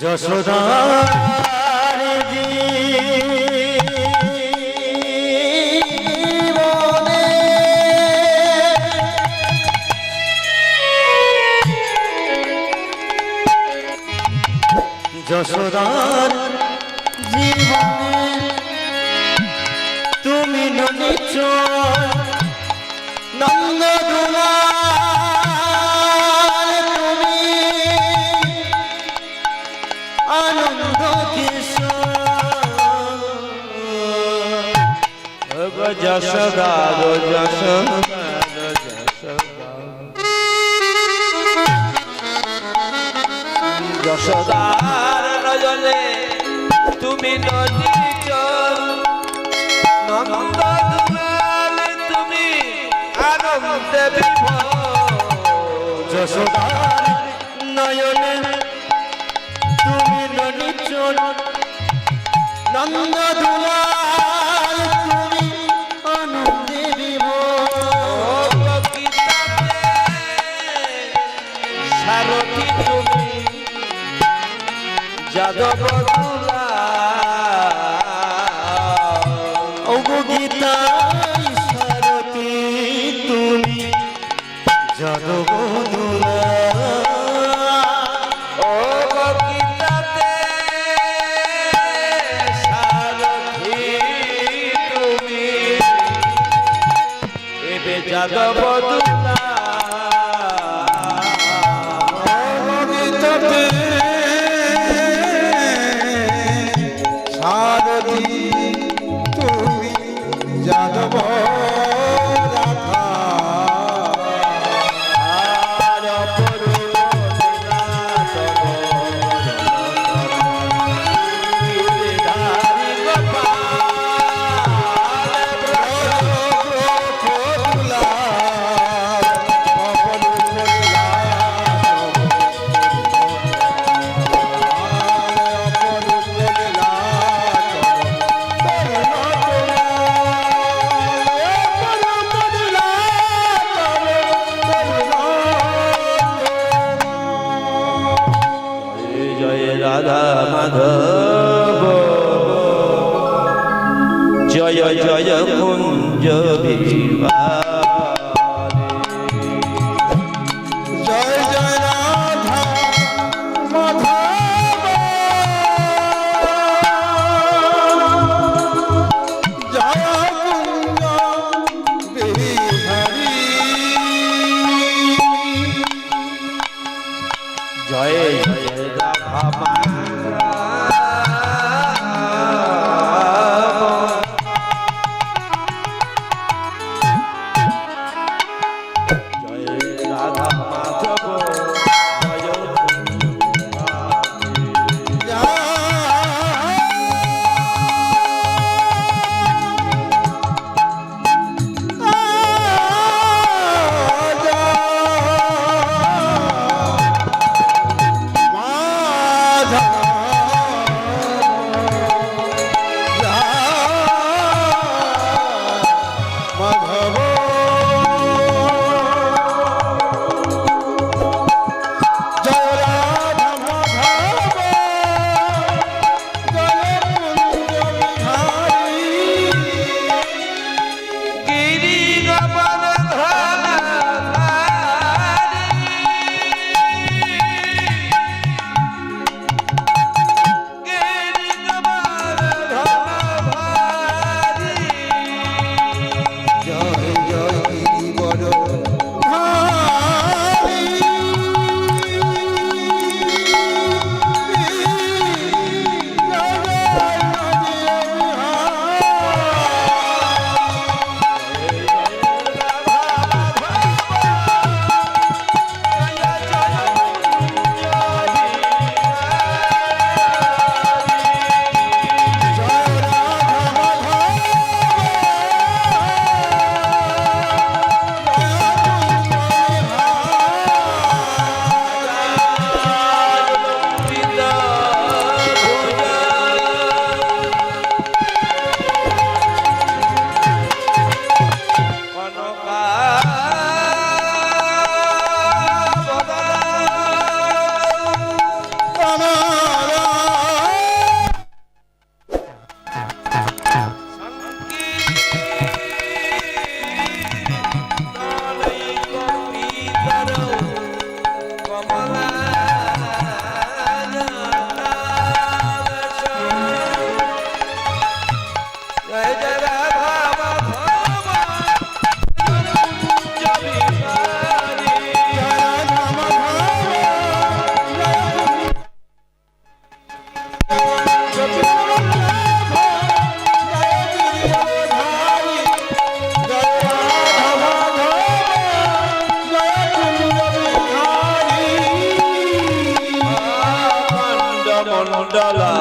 যশোদার জীবনে যশোদার জীবনে তুমি ননিচ নন্দ আনন্দ কিশোর যশোদা যশোদা যশোদার নজরে তুমি নদীচ নন্দ দুলালে তুমি আনন্দে বিভোর যশোদার নয়নে তুমি ননিচ নন্দ দুলাল তুমি আনন্দে বিভোর সারথি তুমি যাদব গীতায় সারথি তুমি যাদব ও গীতাতে সারথি তুমি এবে যাদব সারথি তুমি যাদব রাধা আর অপরূপ লীলাধর রাধা মাধব জয় জয় কুঞ্জ জয় জয় রাধা মাধব জয় কুঞ্জ বিহারী জয় জয় রাধা মণ্ডলা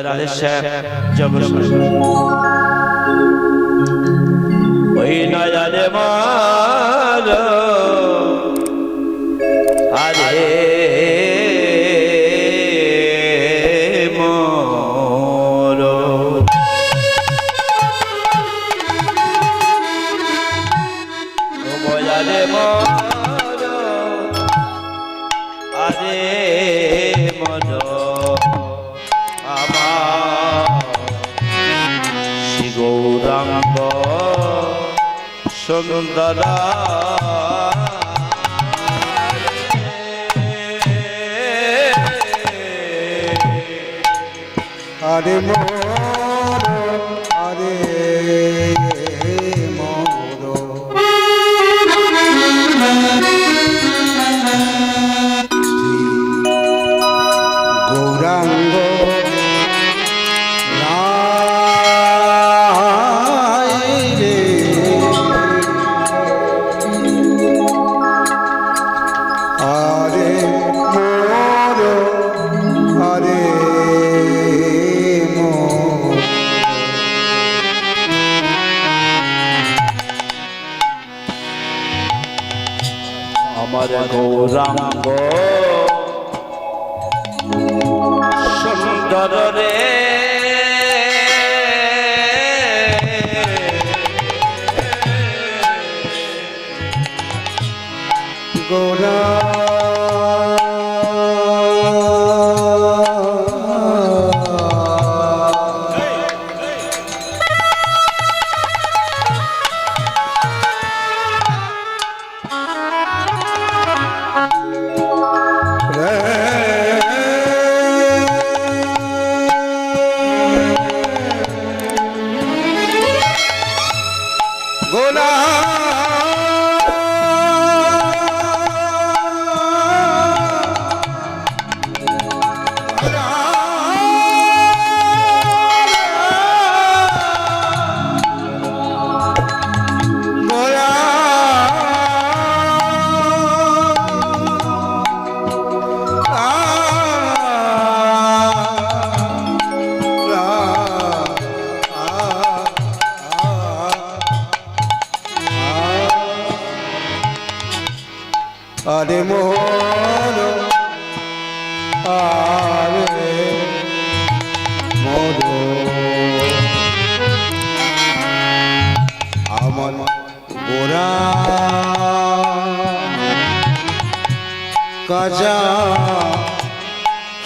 রাধে শ্যাম জগৎ ওই না জানে মার আরে মোর বজারে মোর আরে মোর গৌরাঙ্গ সুন্দর আরে মোর আরে মোর গৌরাঙ্গ আমার গৌরাঙ্গ সুন্দর রে গৌরা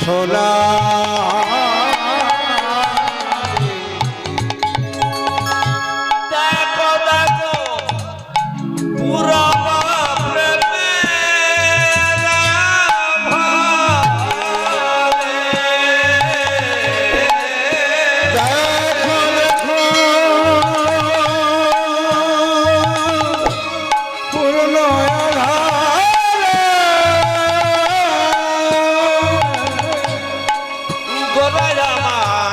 সোনা দেখো দেখো পুরনো প্রেমের ভাবে। দেখো দেখো পূর্ণ আধারে গোরায় আমার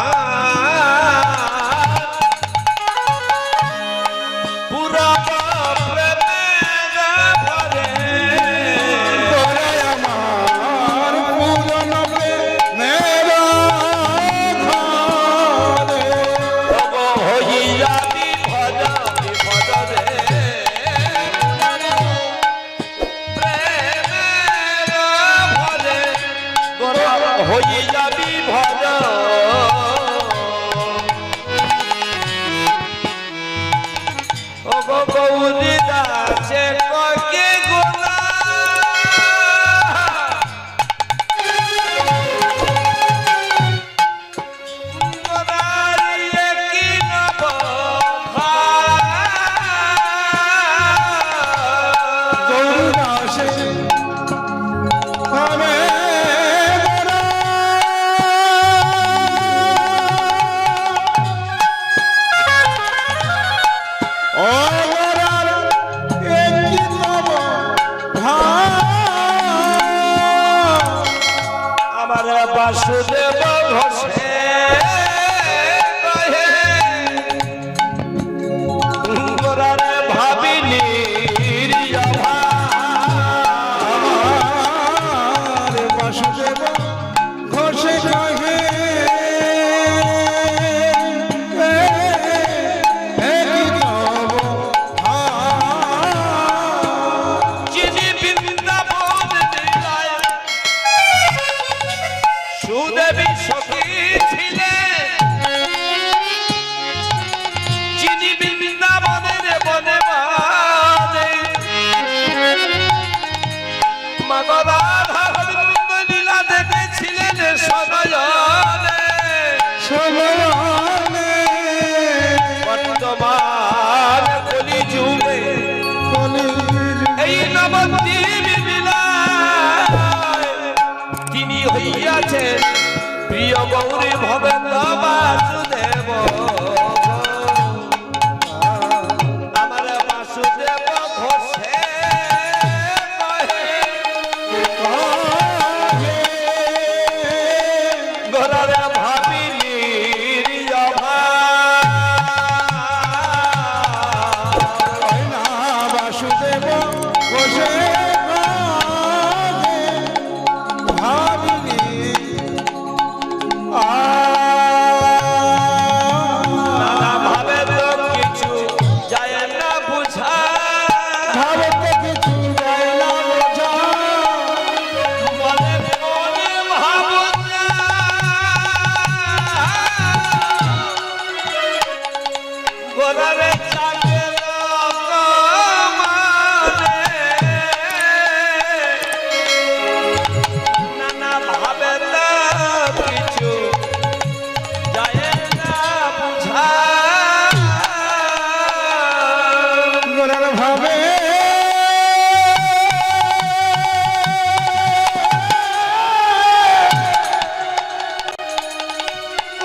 পুরনো প্রেমের ভাবে। গোরায় আমার পূর্ণ প্রেমের ঘরে। ওগো হইয়া বিভদ বিভদ রে প্রেমের ভরে গোরা হইয়া বিভদ। ওগো গৌরী দাসে ককে গোলা গোরারিয়ে কি নব গৌরদাসে আমি অগরার একটি তব আমার বাসুদেব ঘোষে কহে গোরারে ভাবিনি আমার বাসুদেব ঘোষে কহে একটি তব যিনি বৃন্দাবন দিলায় সুদেবী সখী ছিলেন, যিনি বৃন্দাবনের বনে বানে মাগো রাধা গোবিন্দ লীলা দেখেছিলেন সনয়নে। সমরণে বর্তমান কলিযুগে কলির এই নবদ্বীপ বিলায় তিনি হইয়াছেন প্রিয় গৌরী ভবেন্দ্র বাসুদেব। আমার বাসুদেব ঘোষে কহে গোরারে ভাবিনি না বাসুদেব বসে ভাবিনি নানা ভাবে তো কিছু যায় না বুঝা। ভাবতে কিছু যায় না বোঝা মনে মনে ভাবনা গোরারে চাকে মানে নানা ভাবে না কিছু যায় না বুঝা। গোরার ভাবে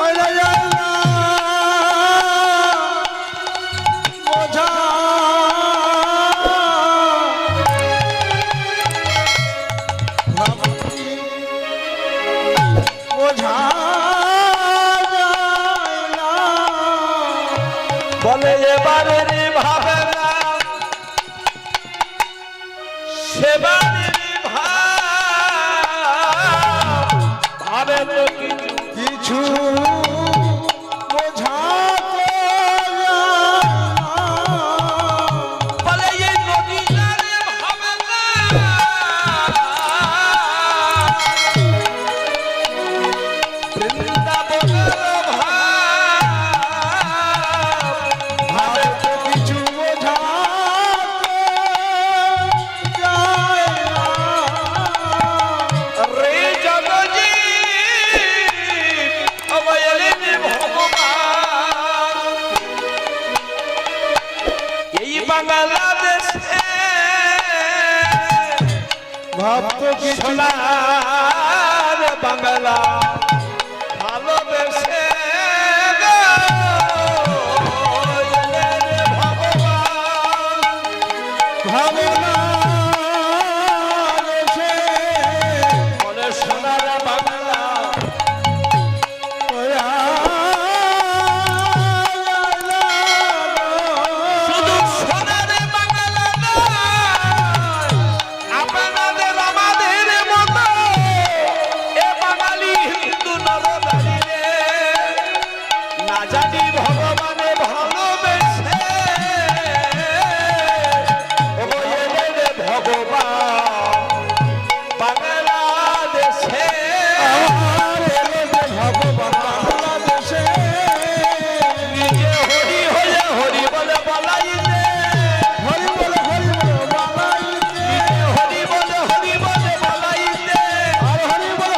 ওরে যায় না বোঝা বোঝা যায় না বলে এবারে ভাবে না সেবারে ভাবে তো কিছু কিছু বোঝাতে যায় না। বলে এই নদীটারে ভাবে না ভাবতো কিছু সোনার বাংলা ভালোবেসে ভাবনা দেশে বলে সোনার বাংলা শুধু সোনার বাংলা নয়, আপনাদের আমাদের মতো এ বাঙালি হিন্দু নরনারী রে, না জানি ভগবানে ভালোবেসে ভগবান বাংলাদেশে বাংলাদেশে নিজে হরি হয়ে হরি বলে বলাইতে, হরি বল বাংলাইতে হরি বলে বলাইতে, আর হরি বল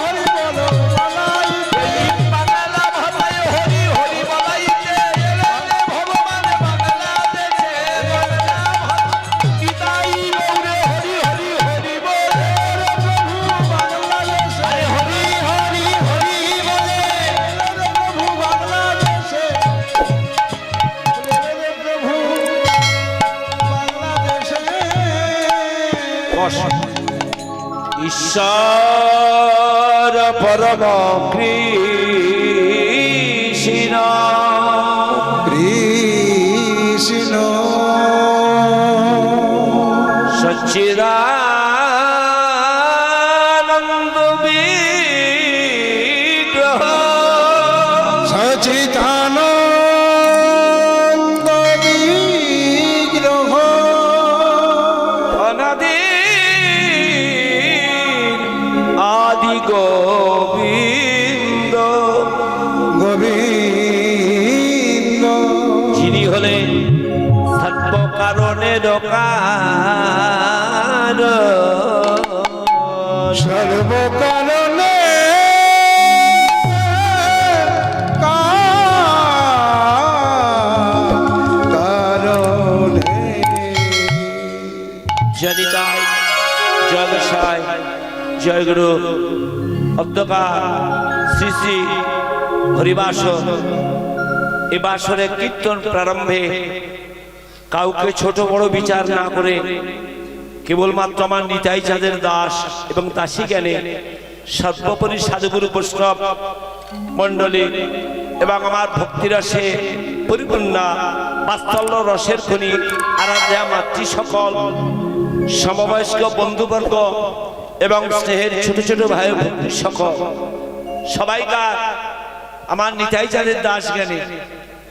বাংলাইতে এই বাংলা ভাষায় হরি হরি বলাইতে এলেন ভগবান বাংলাদেশে, বাংলা ভাষা গীতাই গৌরে হরি হরি হরি বলে, বাংলাদেশে আরে হরি হরি হরি বলে প্রভু বাংলাদেশে প্রভু বাংলাদেশে ঈশ্বর পরম কৃষ্ণ কৃষ্ণ সচ্চিদানন্দ বিগ্রহ সচিদানন্দ বিগ্রহ অনাদির আদি গোবিন্দ, গোবিন্দ যিনি হলেন সর্ব কারণের কারণ, সর্বকারণে কারণে জনিতাই জয় গোসাই জয় গুরু অধ্যকার শ্রী শ্রী হরিবাসর। এ বাসরে কীর্তন প্রারম্ভে কাউকে ছোট বড় বিচার না করে কেবলমাত্র আমার নিতাই চাঁদের দাস এবং দাসী জ্ঞানে সর্বোপরি সাধুগুরু বৈষ্ণব মণ্ডলী এবং আমার ভক্তিরসে পরিপূর্ণা বাৎসল্য রসের খনি আরাধ্যা মাতৃ সকল সমবয়স্ক বন্ধুবর্গ এবং স্নেহের ছোট ছোট ভাই ভক্তি সকল সবাইকার আমার নিতাই চাঁদের দাস জ্ঞানে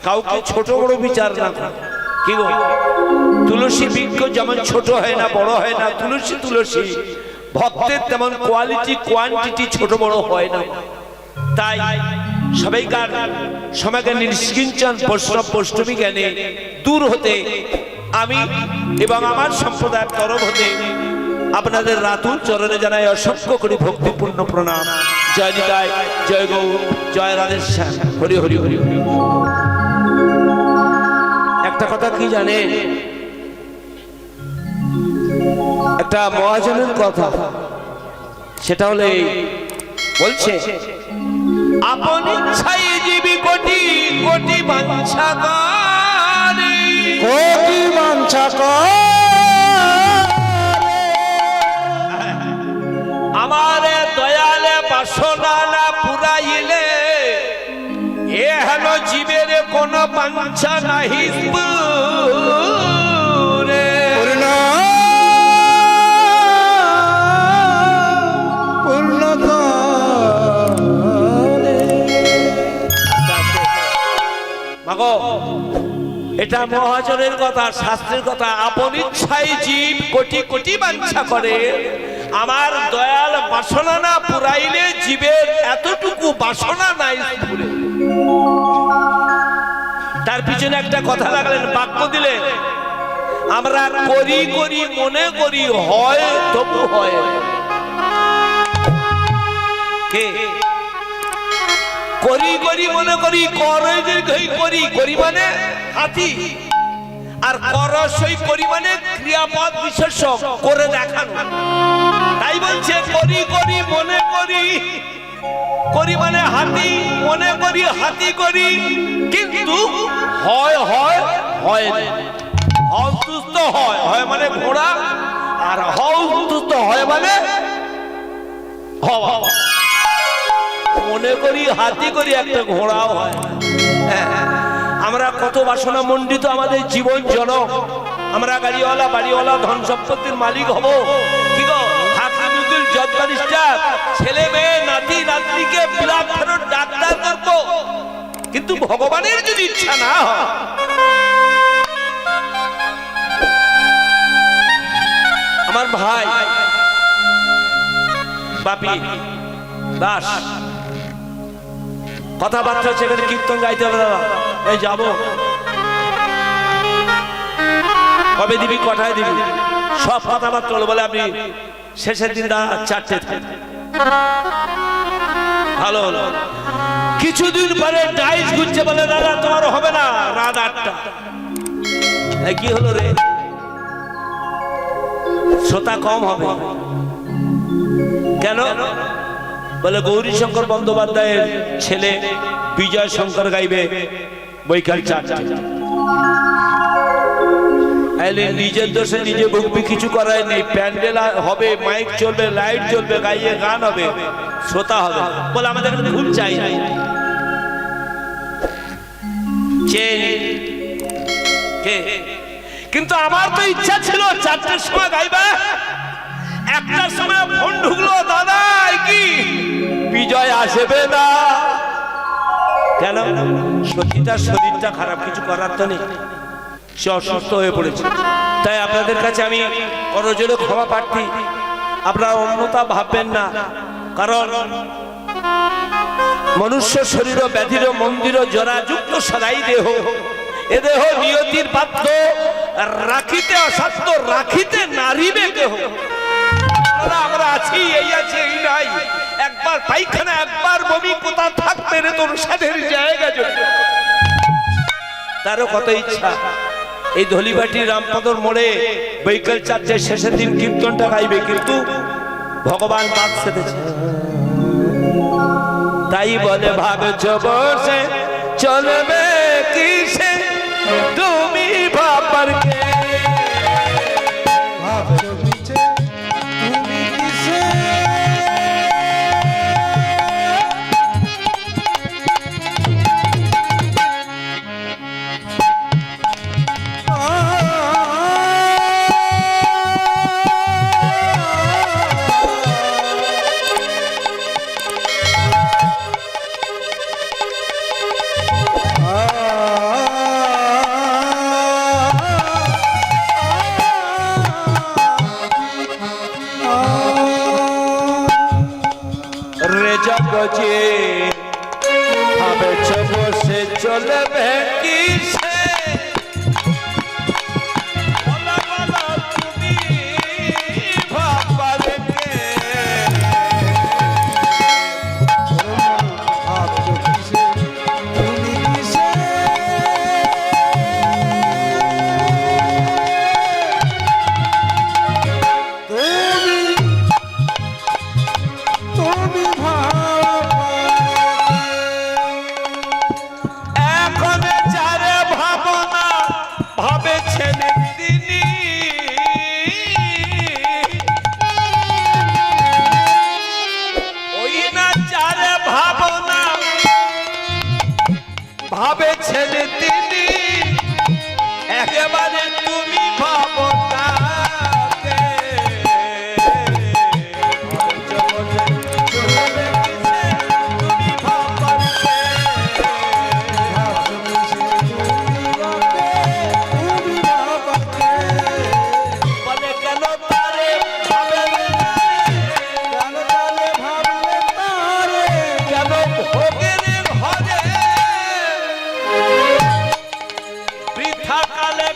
কাউকে ছোট বড় বিচার না করে। কি গো, তুলসী বৃক্ষ যেমন ছোট হয় না বড় হয় না, তুলসী তুলসী ভক্তের তেমন কোয়ালিটি কোয়ান্টিটি ছোট বড় হয় না। তাই সবাইকার সমাজে নিষ্কিঞ্চন বৈষ্ণব বৈষ্ণবী জ্ঞানে দূর হতে আমি এবং আমার সম্প্রদায়ের তরফ হতে আপনাদের রাতুল চরণে জানাই অসংখ্য করি ভক্তিপূর্ণ প্রণাম। জয় নিতাই, জয় গৌর, জয় রাধেশ্যাম, হরি হরি হরি হরি। একটা কথা কি জানেন, একটা মহাজনের কথা, সেটা হলে বলছে আপন ইচ্ছায় জীবী কোটি কোটি বাঞ্ছা করে, কোটি বাঞ্ছা করে আমার দয়ালে বাসনা না পুরাইলে এ হেন জীবের কোন বাঞ্ছা নাহি পুরে। পূর্ণ পূর্ণ করে মাগো, এটা মহাজনের কথা, শাস্ত্রের কথা। আপন ইচ্ছায় জীব কোটি কোটি বাঞ্ছা করে, আমার দয়াল বাসনা না পুরাইলে জীবের এতটুকু বাসনা নাই পুরে। তার পিছনে একটা কথা লাগলেন, বাক্য দিলেন, আমরা করি করি মনে করি হয় তবু হয়। কে করি করি মনে করি, করে করি করি মানে হাতি, আর করসই করি মানে ক্রিয়াপদ বিশেষ করে দেখানো। তাই তাই বলছে করি করি মনে করি, করি মানে হাতি, মনে করি হাতি করি, কিন্তু হয় হয় হয় না। হস্তুস্থ হয়, হয় মানে ঘোড়া, আর হস্তুস্থ হয় মানে হওয়া। মনে করি হাতি করি, একটা ঘোড়াও হয়। হ্যাঁ, আমরা কত বাসনা মণ্ডিত আমাদের জীবন জনক, আমরা গাড়িওয়ালা বাড়িওয়ালা ধন সম্পত্তির মালিক হব, কি গো হাকিমুল জজ ব্যারিস্টার, ছেলে মেয়ে নাতি নাতনিকে বিলাপ ফেরত ডাক্তার করবো, কিন্তু ভগবানের যদি ইচ্ছা না হয়, আমার ভাই বাপি দাস কথাবার্তা হচ্ছে, এখানে কীর্তন গাইতে হবে দাদা, এই যাবো, কবে দিবি কটায় দিবি, সব কথাবার্তা হলো। বলে আপনি শেষের দিন 4টে ভালো হলো। কিছুদিন পরে ডাইস ঘুরছে, বলে দাদা তোমার হবে না, রাত 8টা। কি হলো রে, শ্রোতা কম হবে কেন? বলে গৌরী শঙ্কর বন্দ্যোপাধ্যায়ের ছেলে বিজয় শঙ্কর গাইবে বৈকাল 4টে। নিজের দোষে নিজে ভুগবি, কিছু করার নেই। প্যান্ডেল হবে, মাইক চলবে, লাইট জ্বলবে, গাইয়ে গান হবে, শ্রোতা হবে। বলে আমাদের ভুল চাই না, কিন্তু আমার তো ইচ্ছা ছিল 4টের সময় গাইবা, 1টার সময় ফোন ঢুকলো, দাদা কি বিজয় আসবে না। কেন? সত্যিটার শরীরটা খারাপ, কিছু করার তো নেই, সে অসুস্থ হয়ে পড়েছে। তাই আপনাদের কাছে আমি করজোড়ে ক্ষমা প্রার্থী, আপনারা অন্যতা ভাববেন না, কারণ মনুষ্য শরীর ব্যাধির মন্দির জরাযুক্ত সদাই দেহ, এ দেহ নিয়তির বাধ্য, রাখিতে অসাধ্য, রাখিতে নারিবে দেহ। আমরা আছি, এই আছে এই নাই, একবার পায়খানা একবার বমি, কোথা থাকবে রে তোর সাধের জায়গা জন্য। তারও কত ইচ্ছা এই ধলিবাটি রামপদর মোড়ে বৈকাল 4টে শেষের দিন কীর্তনটা গাইবে, কিন্তু ভগবান বাদ সেধেছে। তাই বলে ভাবছ বসে চলবে কিসে, তুমি ভাবার কে, ভাবছ পিছে তুমি কিসে, যে ভাবছ বসে চলবে কিসে, তুমি ভাবার কে, ভাবছ কিসে তুমি কিসে, তুমি এখন যারে ভাবনা ভাবেছেন তিনি, ওই না যারে ভাবনা ভাবেছেন তিনি, একেবারে তুমি ভাবনা বৃথা কালে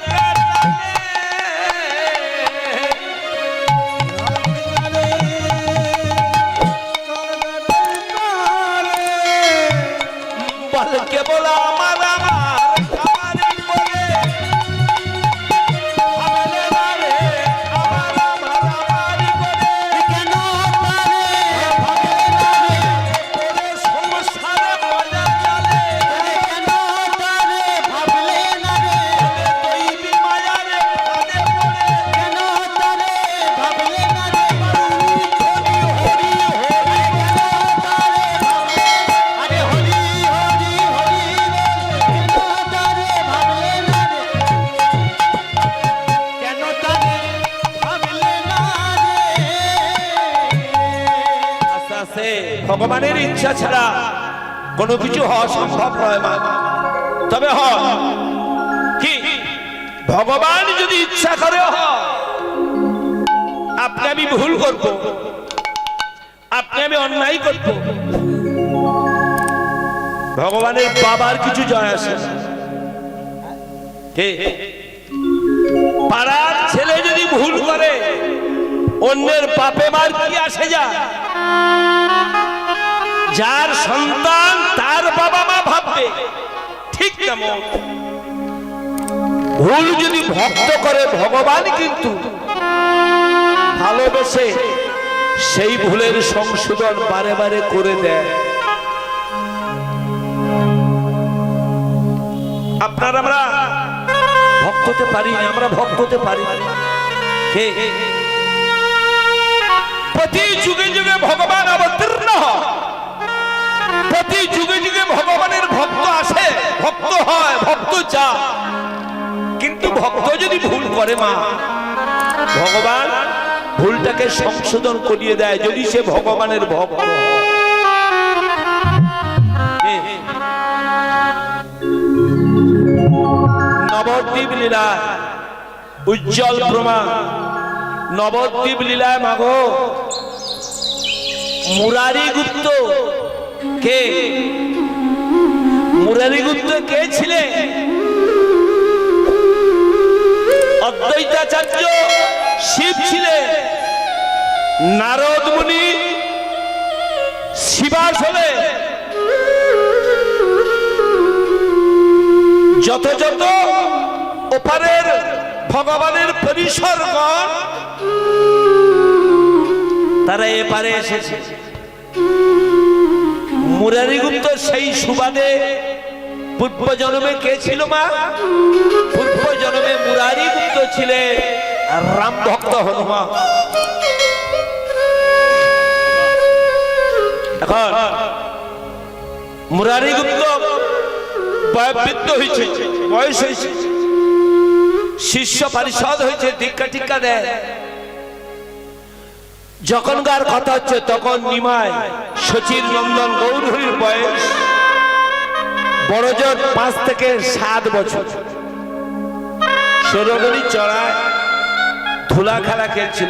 আছে, ভগবানের ইচ্ছা ছাড়া কোনো কিছু হওয়া সম্ভব নয় মা। তবে হয় কি, ভগবান যদি ইচ্ছা করে আপনি আমি ভুল করব, আপনি আমি অন্যায় করব, ভগবানের বাবার কিছু জয় আসে না। পাড়ার ছেলে যদি ভুল করে অন্যের বাপে মার কি আসে যায়? যার সন্তান তার বাবা মা ভাববে, ঠিক তেমন ভুল যদি ভক্ত করে ভগবান কিন্তু ভালোবেসে সেই ভুলের সংশোধন বারে বারে করে দেয়। আপনারা আমরা ভক্ত হতে পারি না, আমরা ভক্ত হতে পারি না। প্রতি যুগে যুগে ভগবান অবতীর্ণ হয়, প্রতি যুগে যুগে ভগবানের ভক্ত আসে, ভক্ত হয়, ভক্ত যায়। কিন্তু ভক্ত যদি ভুল করে মা, ভগবান ভুলটাকে সংশোধন করিয়ে দেয় যদি সে ভগবানের ভক্ত। নবদ্বীপ লীলায় উজ্জ্বল প্রমাণ। নবদ্বীপ লীলায় মাগো মুরারি গুপ্ত কে? মুরারি গুপ্ত কে ছিলেন? অদ্বৈতাচার্য শিব ছিলেন, নারদ মুনি শিবাসনে, যত যত ওপারের ভগবানের পরিসরগণ তারা এপারে এসেছে। মুরারি গুপ্ত সেই সুবাদে পূর্ব জন্মে কে ছিল মা? পূর্ব জন্মে মুরারি গুপ্ত ছিলেন রাম ভক্ত হনুমান। এখন মুরারি গুপ্ত বয়োবৃদ্ধ হয়েছে, বয়স হয়েছে, শিষ্য পরিষদ হয়েছে, দীক্ষা টিক্ষা দেয়। যখনকার কথা হচ্ছে তখন নিমাই শচীর নন্দন গৌরহরির বয়স বড়জোর 5 থেকে 7 বছর। ষোলগড়ি চড়ায় ধুলা খেলা খেলছিল।